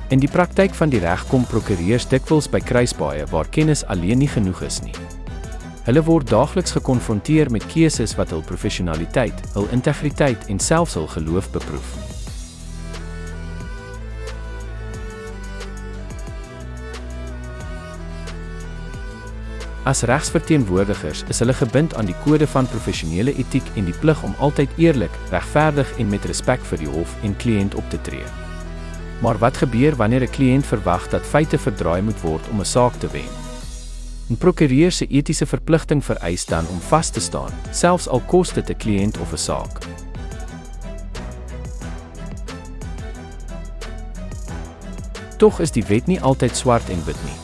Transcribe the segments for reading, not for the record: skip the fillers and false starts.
In die praktyk van die reg kom prokureurs dikwels by kruispaaie waar kennis alleen nie genoeg is nie. Hulle word daagliks gekonfronteer met keuses wat hul professionaliteit, hul integriteit en selfs hul geloof beproef. As regsverteenwoordigers is hulle gebind aan die kode van professionele etiek en die plig om altyd eerlik, regverdig en met respek vir die hof en kliënt op te tree. Maar wat gebeur wanneer 'n kliënt verwag dat feite verdraai moet word om 'n saak te wen? 'n Prokureur se etiese verpligting vereis dan om vas te staan, selfs al kos dit 'n kliënt of 'n saak. Tog is die wet nie altyd swart en wit nie.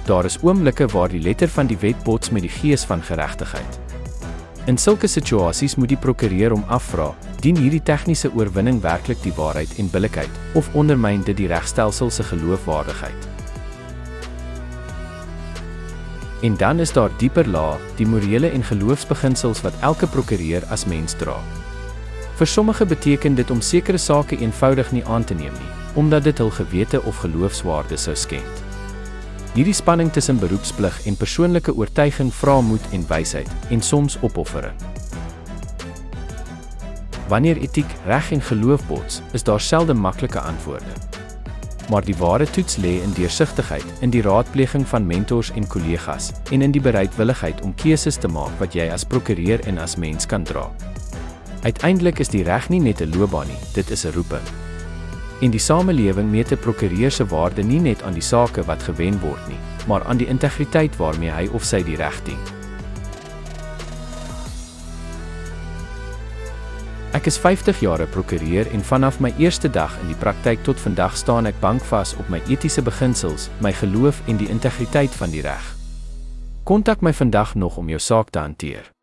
Daar is oomblikke waar die letter van die wet bots met die gees van geregtigheid. In sulke situasies moet die prokureur hom afvra, dien hierdie tegniese oorwinning werklik die waarheid en billikheid, of ondermyn dit die regstelsel se geloofwaardigheid? En dan is daar dieper lae, die morele en geloofsbeginsels wat elke prokureur as mens dra. Vir sommige beteken dit om sekere sake eenvoudig nie aan te neem nie, omdat dit hul gewete of geloofswaarde sou skend. Hierdie spanning tussen beroepsplig en persoonlike oortuiging vra moed en wysheid, en soms opoffering. Wanneer etiek, reg en geloof bots, is daar selde maklike antwoorde. Maar die ware toets lê in deursigtigheid, in die raadpleging van mentors en kollegas, en in die bereidwilligheid om keuses te maak wat jy as prokureur en as mens kan dra. Uiteindelik is die reg nie net 'n loopbaan nie, dit is 'n roeping. En die samelewing meet 'n prokureur se waarde nie net aan die sake wat gewen word nie, maar aan die integriteit waarmee hy of sy die reg dien. Ek is 50 jaar 'n prokureur en vanaf my eerste dag in die praktyk tot vandag staan ek bankvas op my etiese beginsels, my geloof en die integriteit van die reg. Kontak my vandag nog om jou saak te hanteer.